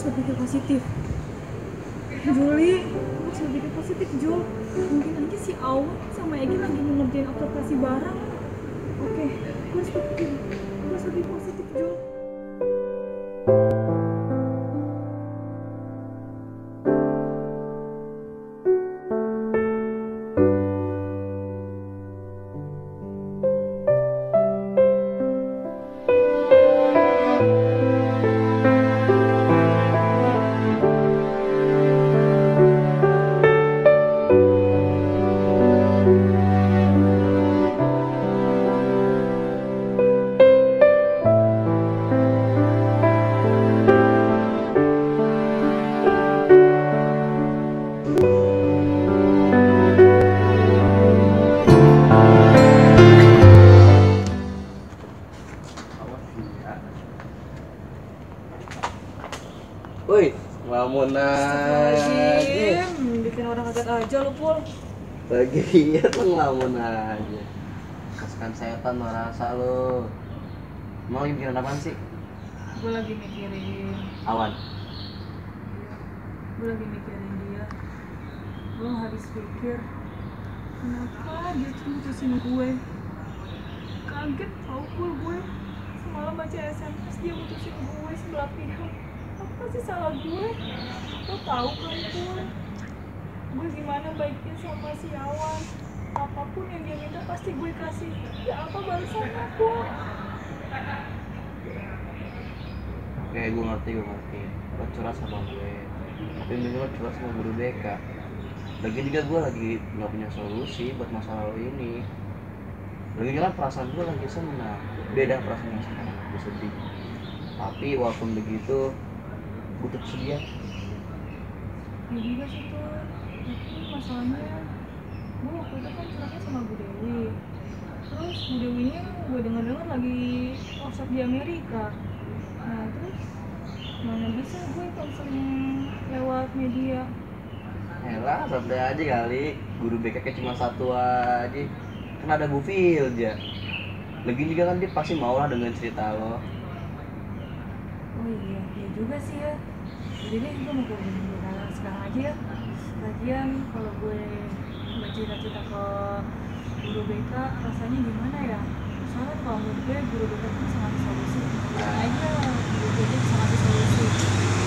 berpikir positif. Juli, lu harus berpikir positif, Jul. Mungkin aja si Awan sama Egi lagi ngerjain observasi bareng. Oke, gue harus lebih positif, Jul. Woi, ngelamun aja. Bikin orang kaget aja lu, Pul. Lagi iya tuh ngelamun aja. Kasihkan setan lo rasa lo. Emang lagi mikirin apaan sih? Gue lagi mikirin Awan. Gue lagi mikirin dia. Gue habis pikir kenapa dia tuh mutusin gue. Kaget tau Pul gue. Semalam baca SMS dia mutusin gue sebelah pihak. Apa sih salah gue? Lo tau kan Pul, gue gimana baiknya sama si Awan. Apapun yang dia minta pasti gue kasih. Ya apa balasannya, Pul? Oke, gue ngerti. Lo curhat sama gue. Tapi mending lo curhat sama guru BK. Lagi juga gue lagi nggak punya solusi buat masalah lo ini. Lagi kan perasaan gue lagi senang. Beda perasaan yang sekarang, gue sedih. Tapi walaupun begitu, gue tetap sedia. Ya juga sih tuh. Tapi masalahnya gue waktu itu kan curhatnya sama Bu Dewi. Terus Bu Dewinya gue denger lagi offset di Amerika. Nah terus mana bisa gue konseling lewat media. Elah, santai aja kali. Guru BK cuma satu aja. Kan ada Bu Filja. Lagi juga kan dia pasti mau lah dengan cerita lo. Oh iya juga sih ya. Jadi deh gue mau ke sekarang aja ya. Lagian kalau gue cerita-cerita ke guru BK rasanya gimana ya? Soalnya kalau menurut gue guru BK itu bisa ngasih solusi. Aja guru BK bisa ngasih solusi.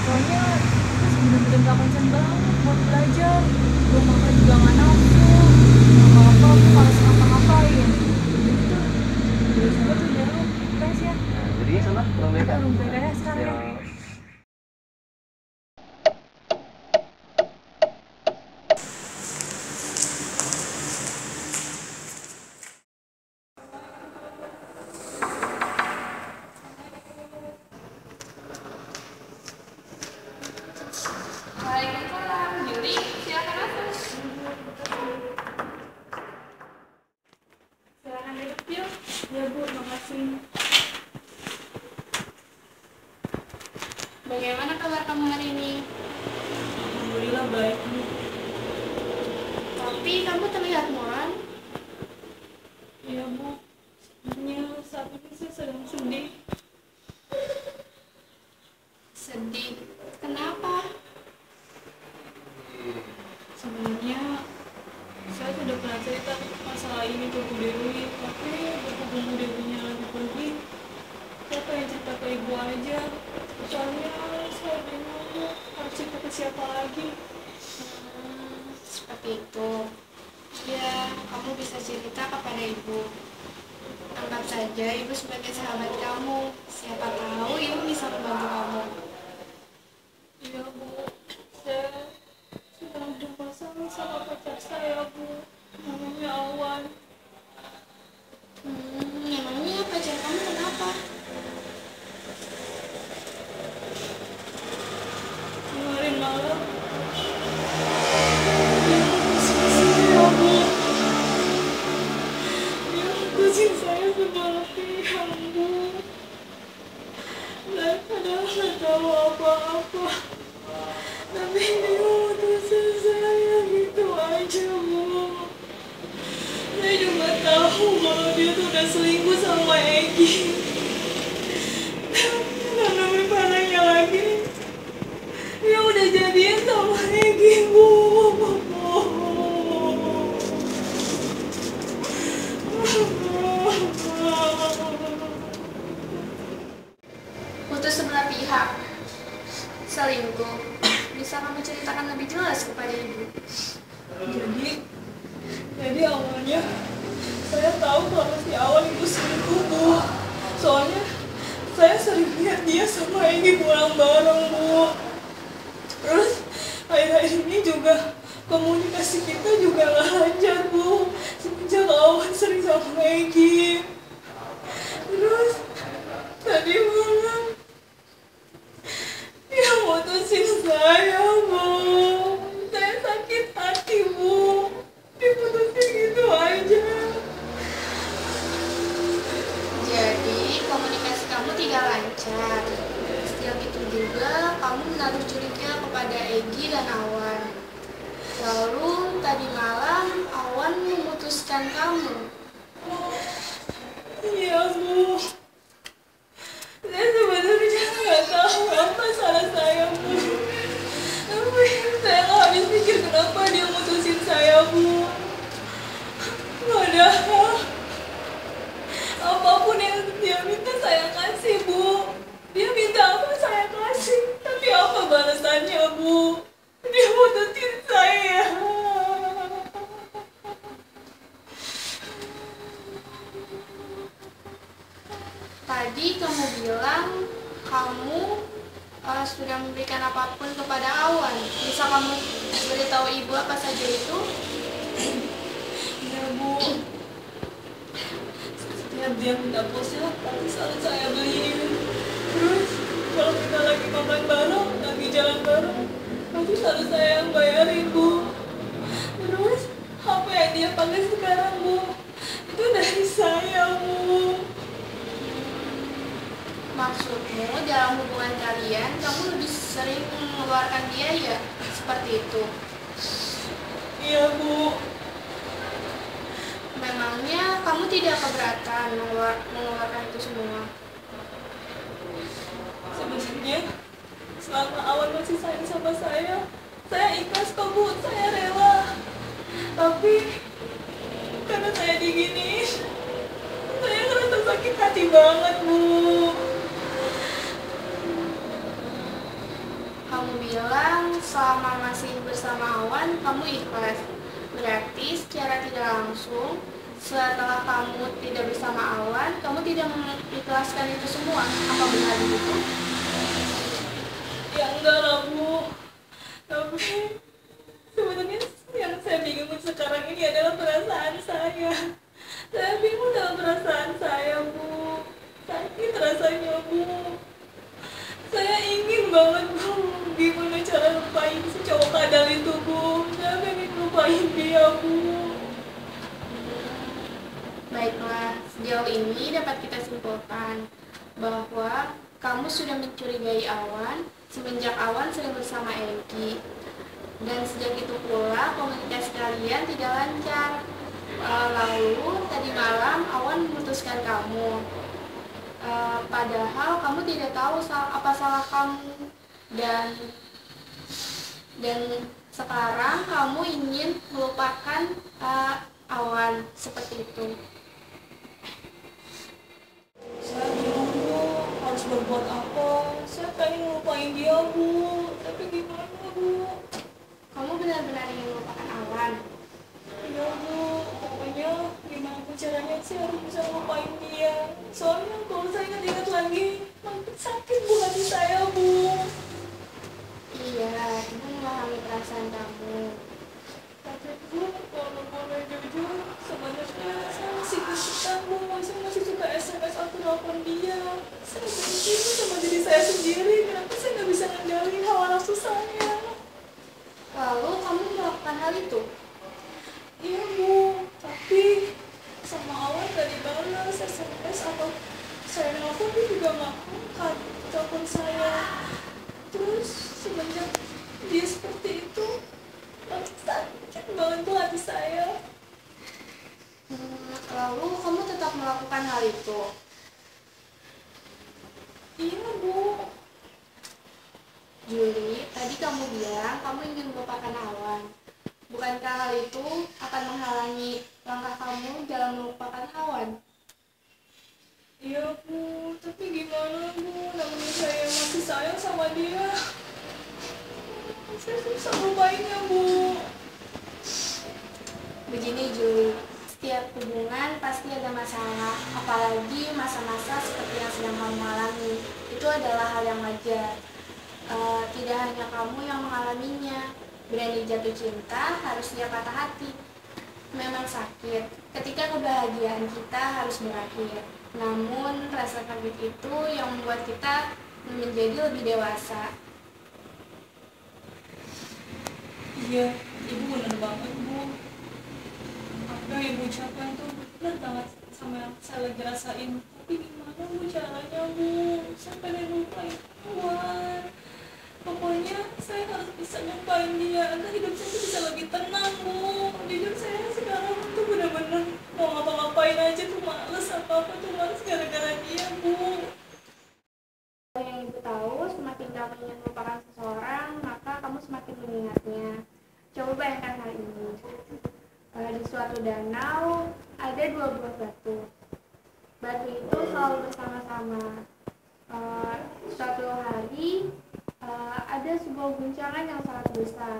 Soalnya terus bener-bener gak konsen banget buat belajar. Gue makan juga gak nafsu. Apa-apa aku malas ngapa-ngapain. Jadi tuh gue coba tuh biar lo stres ya. Nah, jadi sana guru BK. Guru BK ya sekarang ya. Waalaikumsalam, Juli, silakan masuk. Silakan duduk, Jul. Ya Bu, makasih. Bagaimana kabar kamu hari ini? Alhamdulillah baik Bu. Tapi kamu terlihat muram. Iya Bu, sebenarnya saat ini saya sedang sedih. Sedih. Kenapa? Sebenarnya saya sudah pernah cerita masalah ini ke Bu Dewi, tapi berhubung Bu Dewinya lagi pergi, saya pengen cerita ke Ibu aja. Soalnya saya bingung Bu, harus cerita ke siapa lagi. Seperti itu. Ya, kamu bisa cerita kepada ibu. Anggap saja ibu sebagai sahabat kamu. Siapa tahu ibu bisa membantu kamu. Iya Bu, saya sedang bermasalah sama pacar saya Bu, namanya Awan. Memangnya pacar kamu kenapa? Kemarin malam dia putusin saya sebelah pihak Bu, dan padahal nggak tahu apa-apa, tapi dia putusin saya gitu aja Bu. Saya juga tahu kalau dia tuh udah selingkuh sama Egi. Dan lebih parahnya lagi, sebelah pihak. Selingkuh. Bisa kamu ceritakan lebih jelas kepada ibu? Jadi awalnya saya tahu kalau si Awan itu selingkuh, Bu. Soalnya saya sering lihat dia sama Egi pulang bareng, Bu. Terus akhir-akhir ini juga komunikasi kita juga nggak lancar, Bu. Semenjak Awan sering sama Egi. Terus tadi malam dia mutusin saya, Bu. Saya sakit hati, Bu. Diputusin gitu aja. Jadi komunikasi kamu tidak lancar. Yang itu juga kamu menaruh curiga kepada Egi dan Awan. Lalu tadi malam Awan memutuskan kamu. Iya, Bu. Saya sebenarnya nggak tahu apa salah saya, Bu. Tapi saya nggak habis pikir kenapa dia mutusin saya, Bu. Padahal apapun yang dia minta saya kasih, Bu. Dia minta apa saya kasih. Tapi apa balasannya, Bu? Dia mutusin saya. Tadi kamu bilang kamu sudah memberikan apapun kepada Awan. Bisa kamu beritahu ibu apa saja itu? Iya, Bu. Setiap dia minta pulsa, pasti selalu saya beliin. Terus kalau kita lagi makan bareng, lagi jalan bareng, pasti selalu saya yang bayarin, Bu. Terus HP yang dia pakai sekarang, Bu, itu dari saya, Bu. Maksudmu dalam hubungan kalian kamu lebih sering mengeluarkan biaya seperti itu? Iya, Bu. Memangnya kamu tidak keberatan mengeluarkan itu semua? Sebenarnya selama Awan masih sayang sama saya ikhlas kok, Bu, saya rela. Tapi karena saya diginiin, saya ngerasa sakit hati banget, Bu. Kamu bilang selama masih bersama Awan kamu ikhlas. Berarti secara tidak langsung setelah kamu tidak bersama Awan, kamu tidak mengikhlaskan itu semua. Apa benar begitu? Ya enggak lah, Bu. Tapi sebenarnya yang saya bingung sekarang ini adalah perasaan saya. Saya bingung dalam perasaan saya, Bu. Sakit rasanya, Bu. Saya ingin banget, Bu, gimana cara lupain si cowok kadal itu, Bu. Saya pengen lupain dia, Bu. Baiklah, sejauh ini dapat kita simpulkan bahwa kamu sudah mencurigai Awan semenjak Awan sering bersama Egi. Dan sejak itu pula komunikasi kalian tidak lancar. Lalu tadi malam Awan memutuskan kamu. Padahal kamu tidak tahu apa salah kamu, dan sekarang kamu ingin melupakan Awan seperti itu. Saya bingung, Bu, harus berbuat apa. Saya pengen ngelupain dia, Bu. Tapi gimana, Bu? Kamu benar-benar ingin melupakan Awan? Iya, Bu. Pokoknya gimana pun caranya sih harus bisa ngelupain dia. Soalnya kalau saya ingat-ingat lagi, makin sakit, Bu, hati saya, Bu. Iya, ibu memahami perasaan kamu. Tapi, Bu, kalau boleh jujur, sebenarnya saya masih kesukaan, Bu. Saya masih suka SMS atau telepon dia. Saya benci sama diri saya sendiri. Kenapa saya nggak bisa ngendalin hawa nafsu saya? Lalu kamu melakukan hal itu? Iya, Bu, tapi sama Awan gak dibalas SMS atau saya nelfon dia juga nggak angkat telepon saya. Terus semenjak dia seperti itu, sakit banget tuh hati saya. Lalu kamu tetap melakukan hal itu? Iya, Bu. Juli, tadi kamu bilang kamu ingin melupakan Awan. Bukankah hal itu akan menghalangi langkah kamu dalam melupakan Awan? Iya, Bu, Tapi gimana Bu, namanya saya masih sayang sama dia. Saya susah lupainnya Bu. Begini Juli, setiap hubungan pasti ada masalah, apalagi masa-masa seperti yang sedang kamu alami. Itu adalah hal yang wajar. Tidak hanya kamu yang mengalaminya. Berani jatuh cinta, harusnya patah hati. Memang sakit, ketika kebahagiaan kita harus berakhir. Namun rasa sakit itu yang membuat kita menjadi lebih dewasa. Iya, Ibu benar banget Bu. Apa yang Ibu ucapkan tuh benar banget sama yang saya lagi rasain. Tapi gimana Bu caranya Bu? Saya pengen lupain Iwan. Pokoknya saya harus bisa lupain dia agar hidup saya tuh bisa lebih tenang Bu. Jujur saya sekarang tuh benar-benar mau ngapa-ngapain aja tuh males, apa-apa tuh males gara-gara dia Bu. Yang Ibu tahu, semakin kamu ingin melupakan seseorang, maka kamu semakin mengingatnya. Coba bayangkan hal ini. Di suatu danau ada 2 buah batu. Batu itu selalu bersama-sama. Suatu hari ada sebuah guncangan yang sangat besar.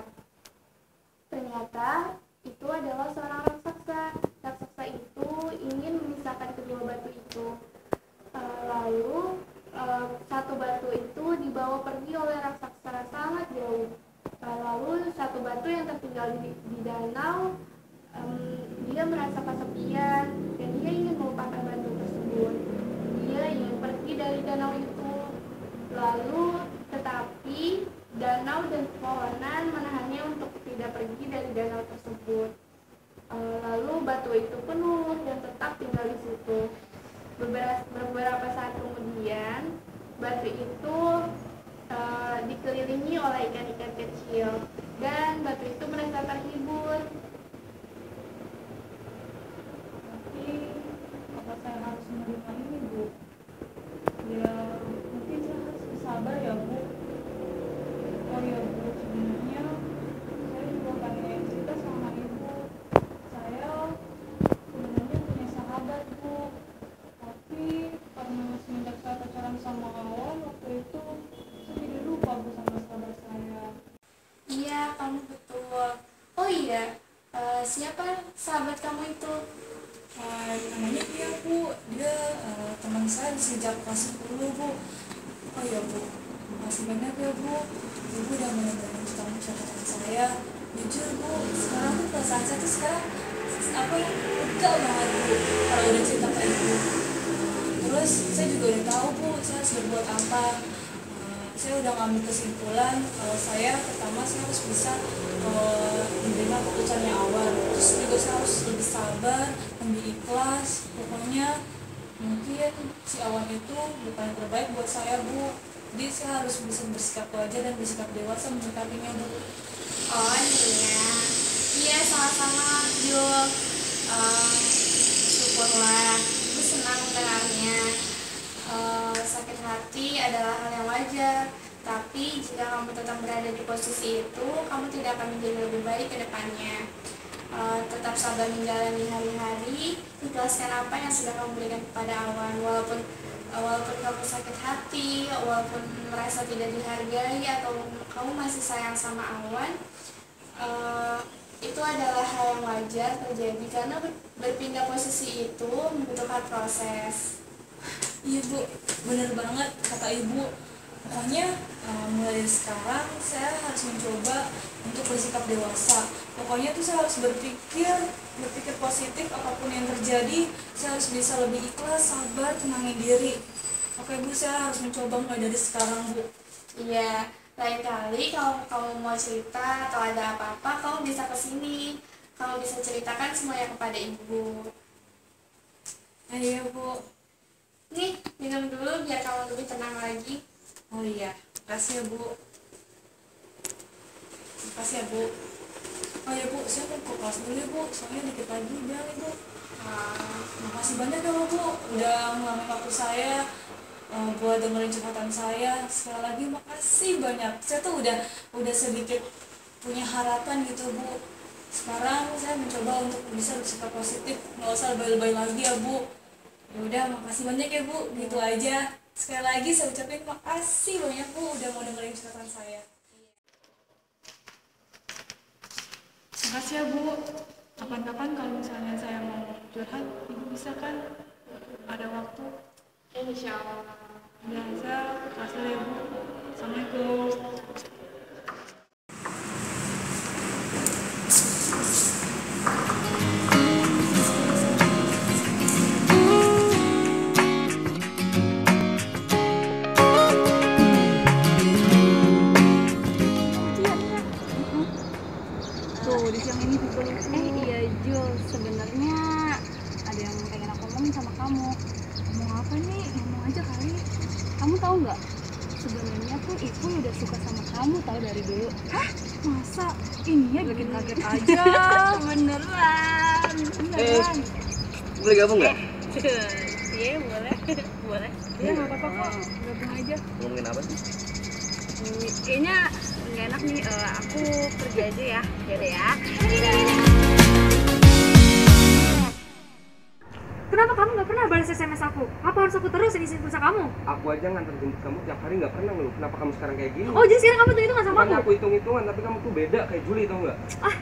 Ternyata itu adalah seorang raksasa. Raksasa itu ingin memisahkan kedua batu itu. Lalu satu batu itu dibawa pergi oleh raksasa sangat jauh. Lalu satu batu yang tertinggal di danau, dia merasa kesepian dan dia ingin melupakan batu tersebut. Dia ingin pergi dari danau itu. Lalu tetapi danau dan pepohonan menahannya untuk tidak pergi dari danau tersebut. Lalu batu itu penuh dan tetap tinggal di situ. Beberapa saat kemudian, batu itu dikelilingi oleh ikan-ikan kecil dan batu itu merasa terhibur. Tapi apa saya harus menerima ini Bu? Ya mungkin saya harus bersabar ya Bu. Oh ya Bu, sebenarnya saya juga pengen cerita sama Ibu. Saya sebenarnya punya sahabat Bu, tapi karena semenjak saya pacaran sama Awan waktu itu saya jadi lupa Bu sama sahabat saya. Iya, kamu betul. Oh iya, siapa sahabat kamu itu? Namanya dia Bu, dia teman saya sejak kelas 10 Bu. Oh ya Bu, makasih banyak ya Bu. Ibu udah menemukan catatan saya. Jujur Bu, sekarang tuh perasaan saya tuh sekarang lega banget Bu kalau udah cerita ke Ibu. Terus saya juga udah tahu Bu, saya harus berbuat apa. Saya udah ngambil kesimpulan kalau saya pertama saya harus bisa menerima keputusannya Awan. Terus juga saya harus lebih sabar, lebih ikhlas. Pokoknya mungkin si Awan itu bukan yang terbaik buat saya Bu. Jadi saya harus bisa bersikap wajar dan bersikap dewasa menyikapinya Bu. Oh iya, iya sama-sama Jul. Syukurlah, aku senang mendengarnya. Sakit hati adalah hal yang wajar, tapi jika kamu tetap berada di posisi itu, kamu tidak akan menjadi lebih baik ke depannya. Tetap sabar menjalani hari-hari, ikhlaskan apa yang sudah kamu berikan kepada Awan. Walaupun kamu sakit hati, walaupun merasa tidak dihargai, atau kamu masih sayang sama Awan, itu adalah hal yang wajar terjadi karena berpindah posisi itu membutuhkan proses. Iya Bu, bener banget kata Ibu. Pokoknya mulai dari sekarang saya harus mencoba untuk bersikap dewasa. Pokoknya tuh saya harus berpikir positif apapun yang terjadi. Saya harus bisa lebih ikhlas, sabar, tenangin diri. Oke Bu, saya harus mencoba mulai dari sekarang Bu. Iya, lain kali kalau kamu mau cerita atau ada apa-apa, kamu bisa kesini. Kamu bisa ceritakan semuanya kepada Ibu. Iya Bu. Nih, minum dulu biar kamu lebih tenang lagi. Oh iya, makasih ya Bu. Makasih ya Bu. Oh ya Bu, saya mau ke kelas dulu ya Bu, soalnya dikit lagi bel Ibu. Makasih banyak ya Bu, udah ngeluangin waktu saya buat dengerin curhatan saya. Sekali lagi makasih banyak. Saya tuh udah sedikit punya harapan gitu Bu. Sekarang saya mencoba untuk bisa bersikap positif, nggak usah lebay-lebay lagi ya Bu. Ya udah, makasih banyak ya Bu, gitu aja. Sekali lagi saya ucapin makasih banyak Bu udah mau dengerin curhatan saya. Makasih ya Bu. Kapan-kapan kalau misalnya saya mau curhat, Ibu bisa kan? Ada waktu. Insya Allah. Biasa, kasih ya Bu. Assalamualaikum. Tuh, di siang ini juga lucu. Iya Jul, sebenarnya ada yang pengen aku ngomongin sama kamu. Ngomong apa nih? Ngomong aja kali. Kamu tahu nggak? Sebenarnya tuh Ipul udah suka sama kamu tahu dari dulu. Hah? Masa? Ini ya bikin kaget aja. Beneran. Beneran. Boleh gabung nggak? Iya boleh. Boleh. Iya, nggak apa-apa kok. Gabung aja. Ngomongin apa sih? Kayaknya nggak enak nih. Aku pergi aja ya. Yaudah ya. Kenapa kamu nggak pernah balas SMS aku? Apa harus aku terus yang isiin pulsa kamu? Aku aja nganter jemput kamu tiap hari nggak pernah ngeluh. Kenapa kamu sekarang kayak gini? Oh, jadi sekarang kamu tuh itu nggak sama Bukannya aku? aku hitung-hitungan, tapi kamu tuh beda kayak Juli, tau nggak? Oh.